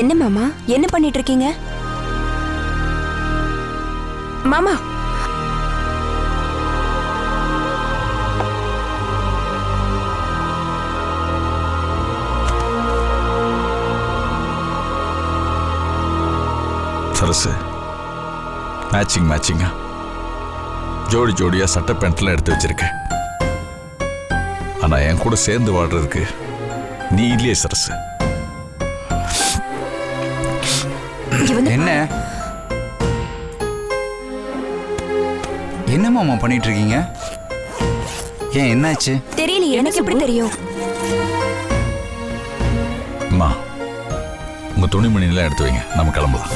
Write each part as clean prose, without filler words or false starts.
என்ன மாமா, என்ன பண்ணிட்டு இருக்கீங்க மாமா? சரசு, மேட்சிங்கா ஜோடி ஜோடியா சட்டை பேண்ட்லாம் எடுத்து வச்சிருக்கேன். ஆனா என் கூட சேர்ந்து வாழ்றதுக்கு நீ இல்லையே சரசு. என்ன என்ன மாமா பண்ணிட்டு இருக்கீங்க? ஏன் என்னாச்சு? தெரியல, எனக்கு எப்படி தெரியும்? அம்மா, உங்க துணிமணி எல்லாம் எடுத்து வைங்க, நம்ம கிளம்பலாம்.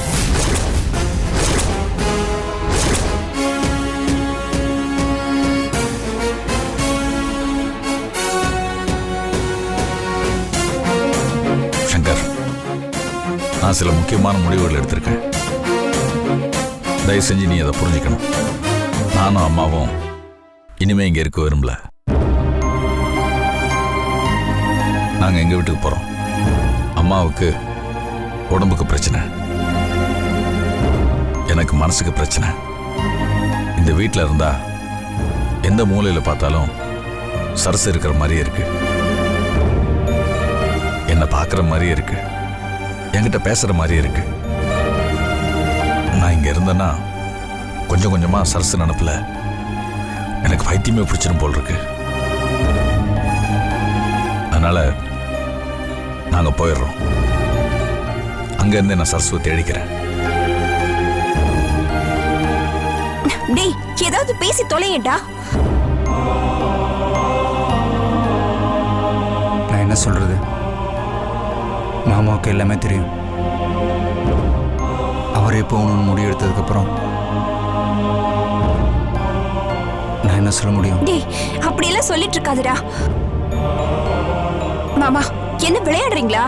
சங்கர், நான் சில முக்கியமான முடிவுகள் எடுத்திருக்கேன். தயவு செஞ்சு நீ அதை புரிஞ்சுக்கணும். நானும் அம்மாவும் இனிமே இங்க இருக்க விரும்பல. நாங்க எங்க வீட்டுக்கு போறோம். அம்மாவுக்கு உடம்புக்கு பிரச்சனை, எனக்கு மனசுக்கு பிரச்சனை. இந்த வீட்டில் இருந்தா எந்த மூலையில பார்த்தாலும் சரசு இருக்கிற மாதிரியே இருக்கு, என்னை பார்க்குற மாதிரியே இருக்கு, என்கிட்ட பேசுற மாதிரியே இருக்கு. நான் இங்க இருந்தேன்னா கொஞ்சம் கொஞ்சமா சரசு நினப்புல எனக்கு பைத்தியமே பிடிச்சிடும் போல் இருக்கு. அதனால நாங்க போயிடுறோம். அங்க இருந்து நான் சரஸ்வதி தேடிக்கிறேன். டேய், ஏதாவது பேசி தொலையேடா. நான் என்ன சொல்றது? மாமாவுக்கு எல்லாமே தெரியும். அவரே போகணும்னு முடிவு எடுத்ததுக்கு அப்புறம் நான் என்ன சொல்ல முடியும்? டேய், அப்படியெல்லாம் சொல்லிட்டு இருக்காதுடா. மாமா, என்ன விளையாடுறீங்களா?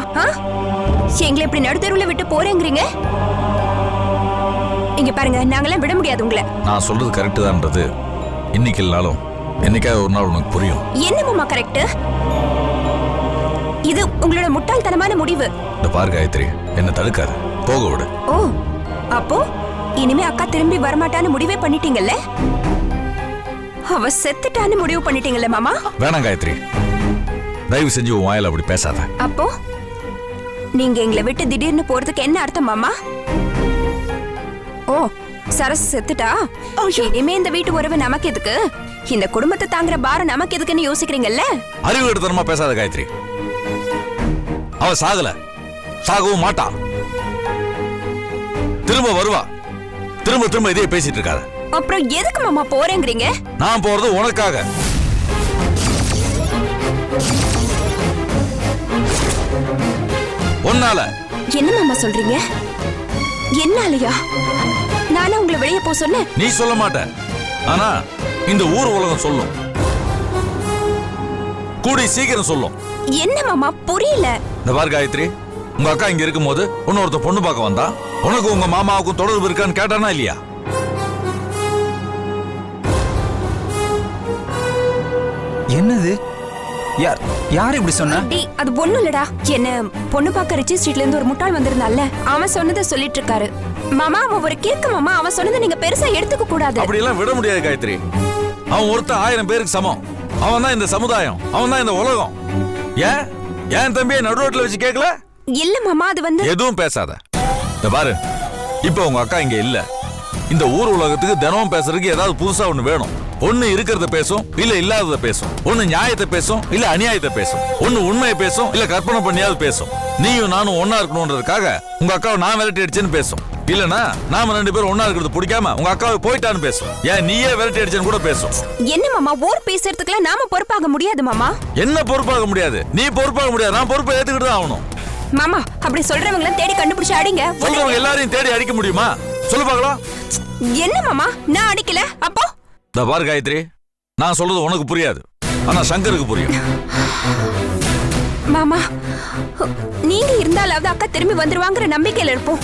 எங்களை இப்படி நடுத்தெருவுல விட்டு போறேங்கிறீங்க? இங்க பாருங்க, நாங்கெல்லாம் விட முடியாது உங்களை. நான் சொல்றது கரெக்ட் தான்ன்றது இன்னைக்கு இல்லைனாலும் என்னைக்காவது ஒரு நாள் உனக்கு புரியும். என்ன மாமா கரெக்ட்? இது உங்களோட முட்டாள்தனமான முடிவு. இந்த பாரு காயத்ரி, என்ன தடுக்காத, போக விடு. ஓ, அப்போ இனிமே அக்கா திரும்பி வரமாட்டான்னு முடிவே பண்ணிட்டீங்கல்ல? அவ செத்துட்டான்னு முடிவு பண்ணிட்டீங்கல்ல மாமா? வேணாம் காயத்ரி, தயவு செஞ்சு உன் வாயில அப்படி பேசாத. அப்போ நீங்க எங்களை விட்டு திடீர்னு போறதுக்கு என்ன அர்த்தம் மாமா? ஓ, சரஸ் செத்துட்டா இனிமே இந்த வீட்டு உறவு நமக்கு எதுக்கு, இந்த குடும்பத்தை தாங்குற பாரம் நமக்கு எதுக்குன்னு யோசிக்கிறீங்கல்ல? அறிவு எடுத்தனமா பேசாத காயத்ரி. அவ சாகல, சாகவும் மாட்டா, திரும்ப வருவா. திரும்ப திரும்ப இதே பேசிட்டு இருக்காத. அப்புறம் எதுக்கு மாமா போறேங்கிறீங்க? நான் போறது உனக்காக. உன்னால. என்ன மாமா சொல்றீங்க? என்னாலயா? நானே உங்களை வெளியே போ சொன்னேன். நீ சொல்ல மாட்ட, ஆனா இந்த ஊர் உலகம் சொல்லும். கூடி சீக்கிரம் சொல்லும். என்ன மாமா புரியல? இந்த பாரு காயத்ரி, உங்க அக்கா இங்க இருக்கும் போது இன்னொருத்த பொண்ணு பார்க்க வந்தா, உனக்கு உங்க மாமாவுக்கும் தொடர்பு இருக்கான்னு கேட்டானா இல்லையா? என்னது? யார் இப்படி சொன்னா? அது பொண்ணு இல்லடா. என்ன பொண்ணு பார்க்க ரிச்சி ஸ்ட்ரீட்ல இருந்து ஒரு முட்டாள் வந்திருந்தால, அவன் சொன்னதை சொல்லிட்டு இருக்காரு. மாமா, அவன் ஒரு கேட்க மாமா, அவன் சொன்னதை நீங்க பெருசா எடுத்துக்க கூடாது. அப்படி எல்லாம் விட முடியாது காயத்ரி. அவன் ஒருத்த 1000 பேருக்கு சமம். அவன் தான் இந்த சமுதாயம், அவன் தான் இந்த உலகம். ஏன் தம்பியை நடுரோட்ல வச்சு கேட்கல? இல்ல மாமா, அது வந்து எதுவும் பேசாத. இந்த பாரு, இப்ப உங்க அக்கா இங்க இல்ல. இந்த ஊர் உலகத்துக்கு தினமும் பேசுறதுக்கு ஏதாவது புதுசா ஒண்ணு வேணும். ஒண்ணு இருக்கிறத பேசும், இல்ல இல்லாதத பேசும். ஒண்ணு நியாயத்தை பேசும், இல்ல அநியாயத்தை பேசும். ஒண்ணு உண்மையை பேசும், இல்ல கற்பனை பண்ணியாவது பேசும். நீயும் நானும் ஒன்னா இருக்கணும்ன்றதுக்காக உங்க அக்காவை நான் விரட்டி அடிச்சேன்னு பேசும். இல்லனா நாம 2 பேரும் ஒன்னா இருக்கிறது பிடிக்காம உங்க அக்காவை போயிட்டான்னு பேசும். ஏன் நீயே விரட்டி அடிச்சேன்னு கூட பேசும். என்ன மாமா, ஊர் பேசுறதுக்குலாம் நாம பொறுப்பாக முடியாது மாமா. என்ன பொறுப்பாக முடியாது? நீ பொறுப்பாக முடியாது, நான் பொறுப்பை ஏத்துக்கிட்டு தான் ஆகணும். மாமா, அப்படி சொல்றவங்கள தேடி கண்டுபிடிச்சு அடிங்க. சொல்றவங்க எல்லாரையும் தேடி அடிக்க முடியுமா? சொல்லு பார்க்கலாம். என்ன மாமா, நான் அடிக்கல. அப்போ இந்த பாரு காயத்ரி, நான் சொல்றது உனக்கு புரியாது, ஆனா சங்கருக்கு புரியும். மாமா, நீங்க இருந்தாலாவது அக்கா திரும்பி வந்துருவாங்கிற நம்பிக்கையில இருப்போம்.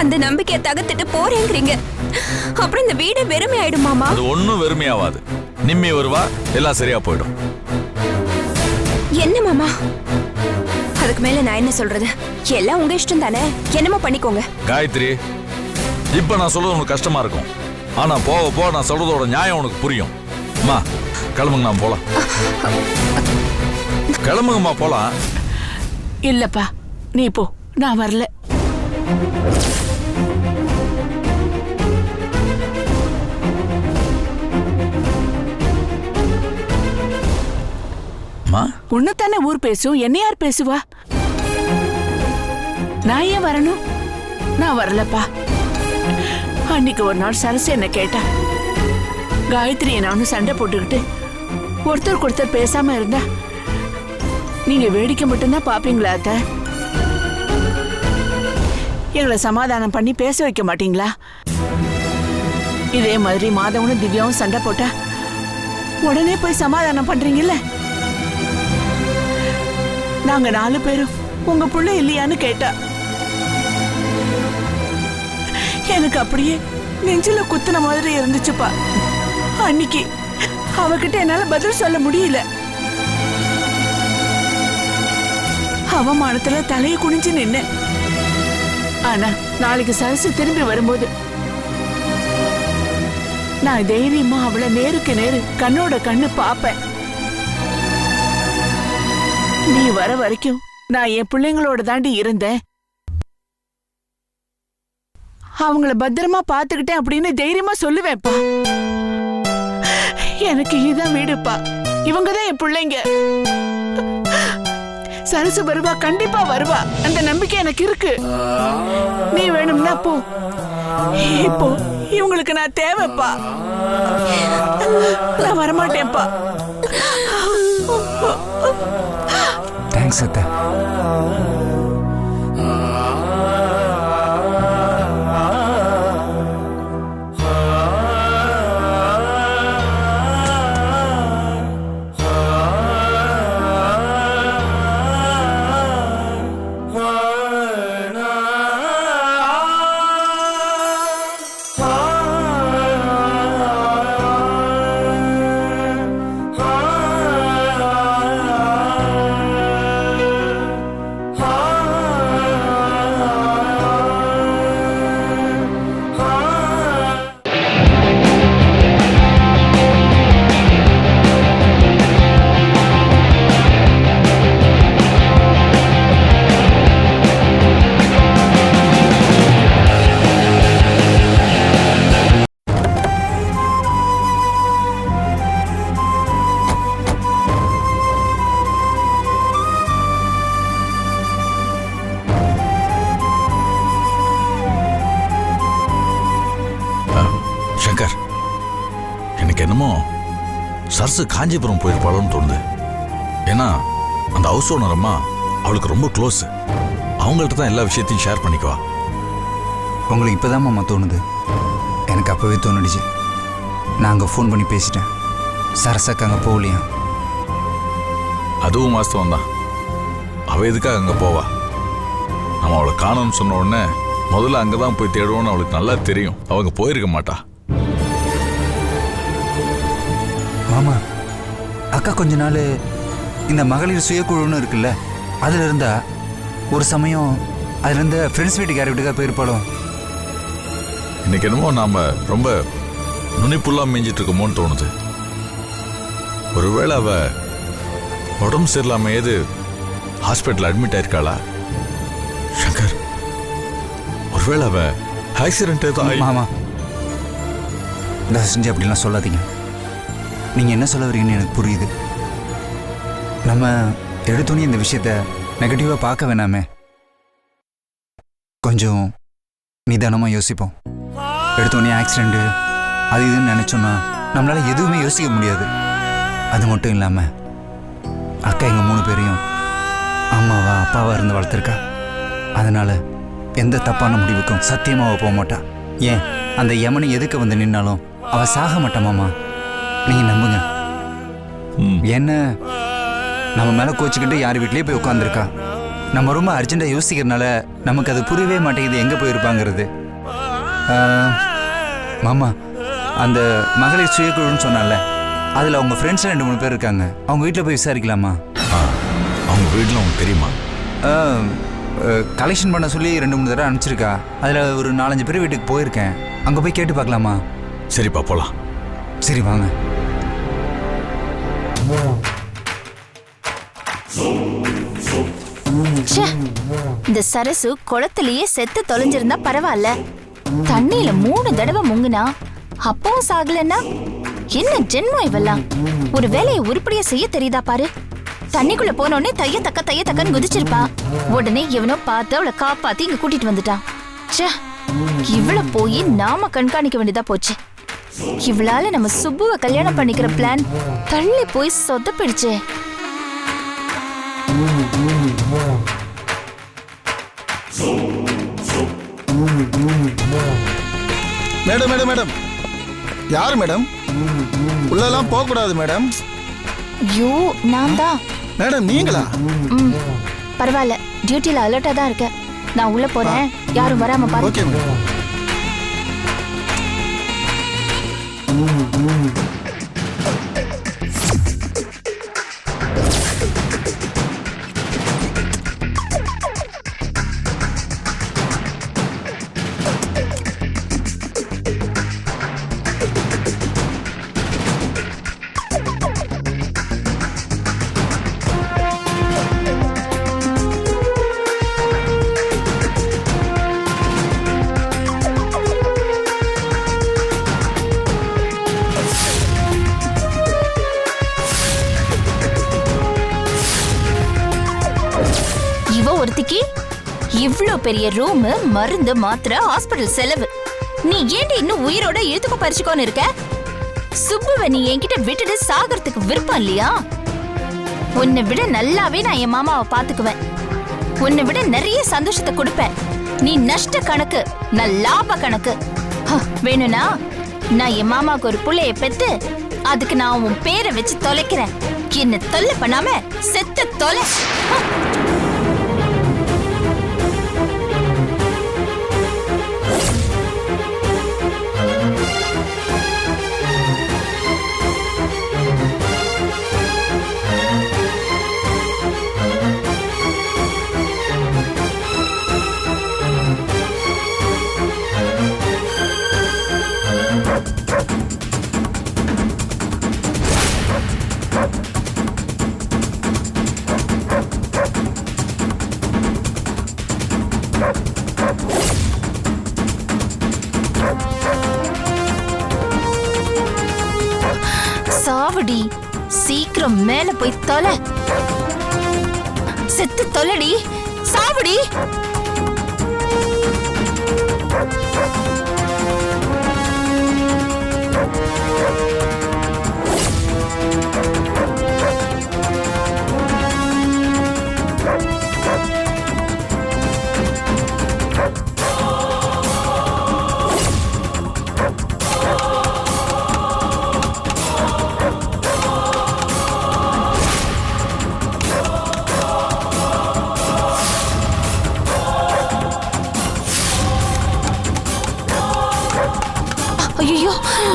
அந்த நம்பிக்கையை தகர்த்துட்டு போறேங்கிறீங்க. அப்புறம் இந்த வீடு வெறுமை ஆயிடும் மாமா. அது ஒண்ணும் வெறுமையாவாது. நிம்மி வருவா, எல்லாம் சரியா போயிடும். என்ன மாமா, அதுக்கு மேல நான் என்ன சொல்றது? எல்லாம் உங்க இஷ்டம் தானே, என்னமோ பண்ணிக்கோங்க. காயத்ரி, இப்ப நான் சொல்றது உனக்கு கஷ்டமா இருக்கும். ஆனா போக போக நான் சொல்றதோட நியாயம் உனக்கு புரியும். அம்மா கிளம்புங்க, நான் போலாம். கிளம்புங்கம்மா போலாம். இல்லப்பா, நீ போ, நான் வரல. உன்னத்தானே ஊர் பேசும், என்ன யார் பேசுவா? நான் ஏன் வரணும்? நான் வரலப்பா. அன்னைக்கு ஒரு நாள் சரசு என்ன கேட்டா, காயத்ரி நானும் சண்டை போட்டுக்கிட்டு ஒருத்தருக்கு ஒருத்தர் பேசாம இருந்தா நீங்க வேடிக்கை மட்டும்தான் பாப்பீங்களா அத்த? எங்களை சமாதானம் பண்ணி பேச வைக்க மாட்டீங்களா? இதே மாதிரி மாதவனும் திவ்யாவும் சண்டை போட்டா உடனே போய் சமாதானம் பண்றீங்கல்ல? நாங்க 4 பேரும் உங்க புள்ள இல்லையான்னு கேட்டா எனக்கு அப்படியே நெஞ்சில குத்துன மாதிரி இருந்துச்சுப்பா. அன்னைக்கு அவகிட்ட என்னால பதில் சொல்ல முடியல. அவமானத்துல தலையை குனிஞ்சு நின்ன. ஆனா நாளைக்கு சரசு திரும்பி வரும்போது நான் தைரியமா அவளை நேருக்கு நேரு கண்ணோட கண்ணு பாப்பேன். நீ வர வரைக்கும் நான் என் பிள்ளைங்களோட தாண்டி இருந்தேன், அவங்கள பத்திரமா பாத்துக்கிட்டேன் அப்படின்னு தைரியமா சொல்லுவேன்ப்பா. எனக்கு இதுதான் வீடுப்பா, இவங்கதான் என் பிள்ளைங்க. சரசு வருவா, கண்டிப்பா வருவா, அந்த நம்பிக்கை எனக்கு இருக்கு. நீ வேணும்னா போ. இப்போ இவங்களுக்கு நான் தேவைப்பா. நான் வரமாட்டேன்ப்பா. தேங்க்ஸ் அத்தை. சங்கர், எனக்கு என்னமோ சரசு காஞ்சிபுரம் போயிருப்பாளோன்னு தோணுது. ஏன்னா அந்த ஹவுஸ் ஓனர் அம்மா அவளுக்கு ரொம்ப க்ளோஸ். அவங்கள்ட்ட தான் எல்லா விஷயத்தையும் ஷேர் பண்ணிக்குவா. உங்களுக்கு இப்போதான் மாமா தோணுது, எனக்கு அப்போவே தோணுடுச்சு. நான் அங்கே ஃபோன் பண்ணி பேசிட்டேன். சரசாக்கு அங்கே போகலையா? அதுவும் வாஸ்தவம் தான். அவள் எதுக்காக அங்கே போவா? நம்ம அவளை காணோன்னு சொன்ன உடனே முதல்ல அங்கே தான் போய் தேடுவோன்னு அவளுக்கு நல்லா தெரியும். அவங்க போயிருக்க மாட்டா. மாமா, அக்கா கொஞ்ச நாள் இந்த மகளிர் சுயக்குழுன்னு இருக்குல்ல, அதில் இருந்தா ஒரு சமயம் அதில் இருந்த ஃப்ரெண்ட்ஸ் வீட்டுக்கு யார் வீட்டுக்காக போயிருப்பாளோ? இன்னைக்கு என்னமோ நாம் ரொம்ப நுனிப்புள்ளாக மேய்ஞ்சிட்டு இருக்கோமோன்னு தோணுது. ஒருவேளை அவள் உடம்பு சரியில்லாம ஏது ஹாஸ்பிட்டல் அட்மிட் ஆயிருக்காளா? சங்கர், ஒருவேளை அவள் ஆக்சிடென்ட் ஏதோ மாமா, தயவு செஞ்சு அப்படிலாம் சொல்லாதீங்க. நீங்கள் என்ன சொல்ல வரீங்கன்னு எனக்கு புரியுது. நம்ம எடுத்தோன்னே இந்த விஷயத்த நெகட்டிவாக பார்க்க வேணாமே. கொஞ்சம் நிதானமாக யோசிப்போம். எடுத்தோன்னே ஆக்சிடெண்ட்டு அது இதுன்னு நினச்சோன்னா நம்மளால் எதுவுமே யோசிக்க முடியாது. அது மட்டும் இல்லாமல் அக்கா எங்கள் 3 பேரையும் அம்மாவா அப்பாவா இருந்து வளர்த்துருக்கா. அதனால் எந்த தப்பான முடிவுக்கும் சத்தியமாக போக மாட்டா. ஏன் அந்த யமனை எதுக்கு வந்து நின்னாலும் அவள் சாக மாட்டாமாம்மா. நீங்கள் நம்புங்க. என்ன நம்ம மேலே கோச்சிக்கிட்டு யார் வீட்லேயே போய் உட்காந்துருக்கா. நம்ம ரொம்ப அர்ஜென்ட்டாக யோசிக்கிறதுனால நமக்கு அது புரியவே மாட்டேங்குது எங்கே போயிருப்பாங்கிறது. மாமா, அந்த மகளிர் சுயக்குழுன்னு சொன்னால அதில் அவங்க ஃப்ரெண்ட்ஸ் 2-3 பேர் இருக்காங்க. அவங்க வீட்டில் போய் விசாரிக்கலாமா? அவங்க வீட்டில் உங்களுக்கு தெரியுமா? கலெக்ஷன் பண்ண சொல்லி 2-3 தடவை அனுப்பிச்சிருக்கா. அதில் ஒரு 4-5 பேர் வீட்டுக்கு போயிருக்கேன். அங்கே போய் கேட்டு பார்க்கலாமா? சரிப்பா, போலாம். சரி வாங்க. இந்த சரசு குளத்திலேயே செத்து தொலைஞ்சிருந்தா பரவாயில்ல. தண்ணியில 3 தடவை முங்குனா அப்பவும் சாகலன்னா என்ன ஜென்மம் இவெல்லாம்? ஒரு வேலையை உருப்படியா செய்ய தெரியுதா பாரு. தண்ணிக்குள்ள போனோடனே தைய தக்கன்னு குதிச்சிருப்பா. உடனே இவனோ பார்த்து அவளை காப்பாத்தி இங்க கூட்டிட்டு வந்துட்டான். இவள போய் நாம கண்காணிக்க வேண்டியதா போச்சு. இவளால நம்ம சுப்புவை கல்யாணம் பண்ணிக்கிற பிளான் தள்ளி போய் சொதப்பிடுச்சே. மேடம் மேடம் மேடம், யாரு மேடம்? உள்ளெல்லாம் போக கூடாது மேடம். ஐயோ, நான் தான். மேடம் நீங்களா? பரவாயில்ல, டியூட்டில அலர்ட்டா தான் இருக்க. நான் உள்ள போறேன், யாரும் வராம பாரு. Okay madam. ஒருத்திக்கு இவ்ளோ பெரிய ரூம், மருந்து, மாத்திரை, ஹாஸ்பிடல் செலவு. நீ ஏன்டி இன்னும் உயிரோட இழுத்துக்க பறிச்சுக்கோன்னு இருக்க? சுப்புவை நீ என்கிட்ட விட்டுட்டு சாகறதுக்கு விருப்பம் இல்லையா? உன்னை விட நல்லாவே நான் என் மாமாவை பாத்துக்குவேன். உன்னை விட நிறைய சந்தோஷத்தை கொடுப்பேன். நீ நஷ்ட கணக்கு, நான் லாப கணக்கு. வேணும்னா நான் என் மாமாவுக்கு ஒரு புள்ளைய பெத்து அதுக்கு நான் உன் பேரை வச்சு தொலைக்கிறேன். என்ன தொல்லை பண்ணாம செத்து தொலை. சாவடி, சீக்கிரம் மேல போய் தொலை. செத்து தொலைடி, சாவடி. ஐயோ,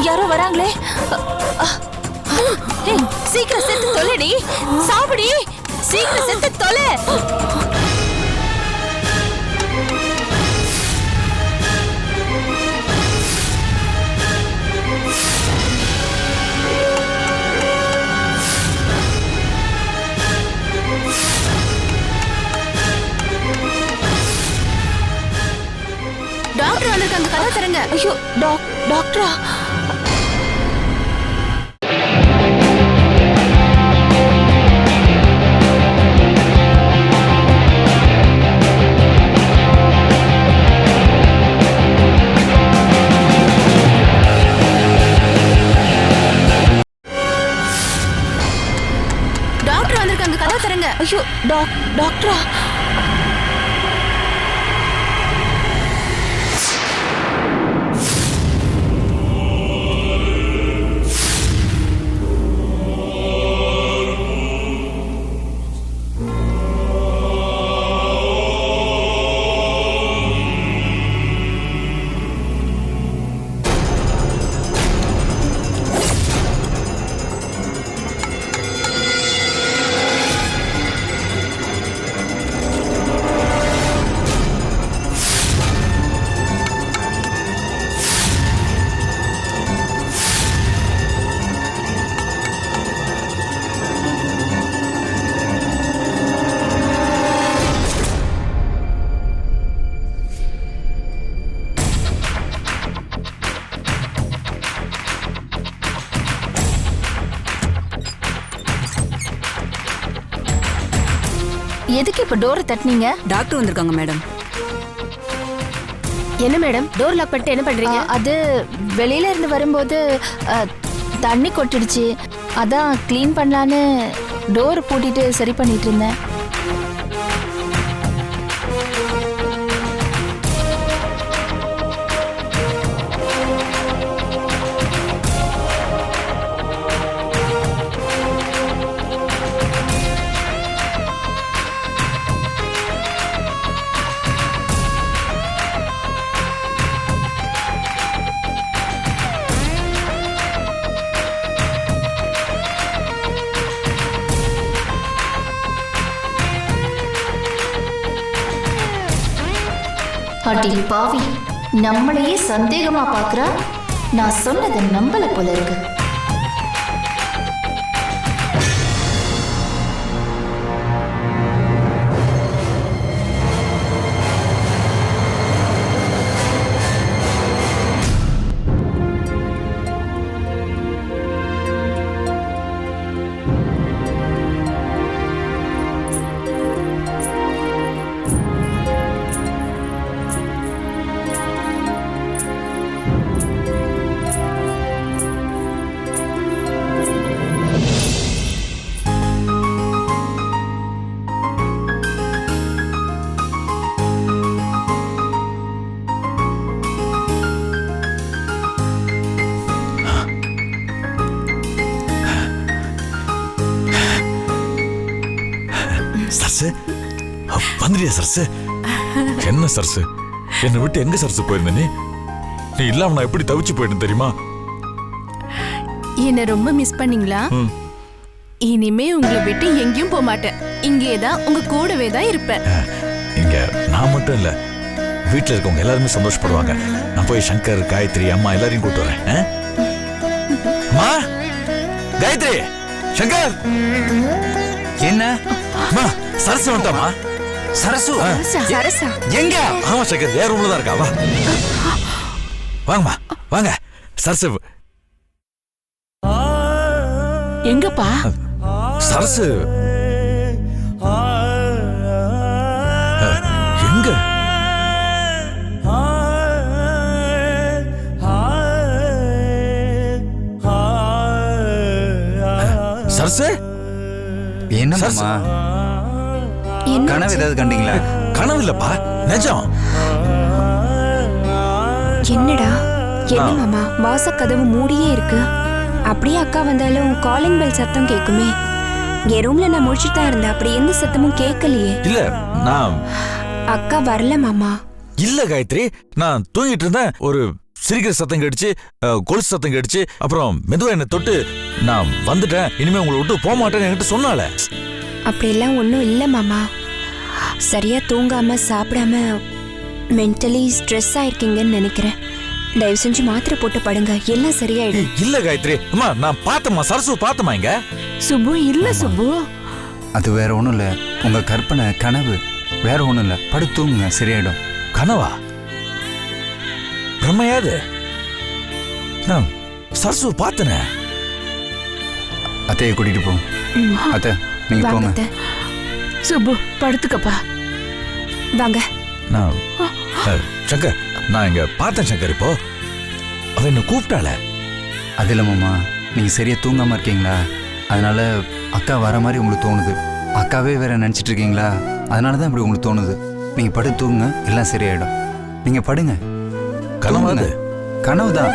யாரோ வராங்களே. சீக்கிரம் செத்து தொலைடி, சாவடி. சீக்கிரம் செத்து தொலை. டாக்டர் வந்திருக்காங்க, கதை தரங்க. ஐயோ, டாக்டரா? டாக்டர் வந்திருக்காங்க, கதை தரங்க. ஐயோ, டாக்டரா? எதுக்கு இப்ப டோரை தட்டினீங்க? டாக்டர் வந்திருக்காங்க மேடம். என்ன மேடம் டோர் லாக் பண்ணிட்டு என்ன பண்றீங்க? அது வெளியில இருந்து வரும்போது தண்ணி கொட்டிடுச்சு. அதான் க்ளீன் பண்ணலான்னு டோர் பூட்டிட்டு சரி பண்ணிட்டு இருந்தேன். அடி பாவி, நம்மளையே சந்தேகமா பாக்குறா. நான் சொன்னதை நம்பல போல இருக்கு. சர்சு வந்துறியா சர்சு? என்ன சர்சு, என்னை விட்டு எங்க சர்சு போயிருந்த நீ? நீ இல்லாம நான் எப்படி தவிச்சு போயிட்டேன் தெரியுமா? என்ன ரொம்ப மிஸ் பண்ணீங்களா? இனிமே உங்களை விட்டு எங்கேயும் போக மாட்டேன். இங்கே தான் உங்க கூடவே தான் இருப்பேன். இங்க நான் மட்டும் இல்ல, வீட்டுல இருக்கவங்க எல்லாருமே சந்தோஷப்படுவாங்க. நான் போய் சங்கர், காயத்ரி, அம்மா எல்லாரையும் கூட்டு வரேன். அம்மா, காயத்ரி, சங்கர், என்ன அம்மா, சரசு வந்துட்டாமா? சரசு? சரசா எங்க? ஆமா சங்கர், ஏன் ரூம்ல தான் இருக்கா. வா வாங்கம்மா, வாங்க. சரசு எங்கப்பா? சரசு எங்க? சரசு என்னம்மா, கனவு ஏதாவது கண்டீங்களா? கனவு இல்லப்பா, நிஜம். என்னடா என்ன மாமா, வாச கதவு மூடியே இருக்கு. அப்படியே அக்கா வந்தாலும் காலிங் பெல் சத்தம் கேக்குமே. என் ரூம்ல நான் முடிச்சுட்டு தான் இருந்தேன், அப்படி எந்த சத்தமும் கேட்கலையே. இல்ல நான் அக்கா வரல மாமா. இல்ல காயத்ரி, நான் தூங்கிட்டு இருந்தேன். ஒரு சிரிக்கிற சத்தம் கேட்டுச்சு, கொலுசு சத்தம் கேட்டுச்சு. அப்புறம் மெதுவா என்ன தொட்டு நான் வந்துட்டேன், இனிமே உங்களை விட்டு போக மாட்டேன்னு என்கிட்ட சொன்னால. அப்படியெல்லாம் ஒன்றும் இல்லை மாமா. சரியா தூங்காம சாப்பிடாம மென்டலி ஸ்ட்ரெஸ் ஆயிருக்கீங்கன்னு நினைக்கிறேன். தயவு செஞ்சு மாத்திரை போட்டு படுங்க, எல்லாம் சரியாயிடும். இல்ல காயத்ரி அம்மா, நான் பார்த்தேம்மா, சரசு பார்த்தமா இங்க. சுப்பு இல்ல சுப்பு, அது வேற ஒண்ணும் இல்ல, உங்க கற்பனை கனவு. வேற ஒண்ணும் இல்ல, படுத்துங்க, சரியாயிடும். கனவா? பிரம்மையாது? நான் சரசு பார்த்தனே. அத்தையை கூட்டிட்டு போ. அத்தை நீங்க போங்க. வாங்க சுப்பு படுத்துக்கப்பா. வாங்க. நான் சங்கர், நான் இங்க பார்த்தேன் சங்கர். இப்போ அவ என்ன கூப்பிட்டாள. அது இல்ல மாமா, நீங்க சரியா தூங்காம இருக்கீங்களா, அதனால அக்கா வர மாதிரி உங்களுக்கு தோணுது. அக்காவே வேற நினைச்சிட்டு இருக்கீங்களா, அதனாலதான் இப்படி உங்களுக்கு தோணுது. நீங்க படுத்து தூங்குங்க, எல்லாம் சரியாயிடும். நீங்க படுங்க. கனவாது? கனவுதான்.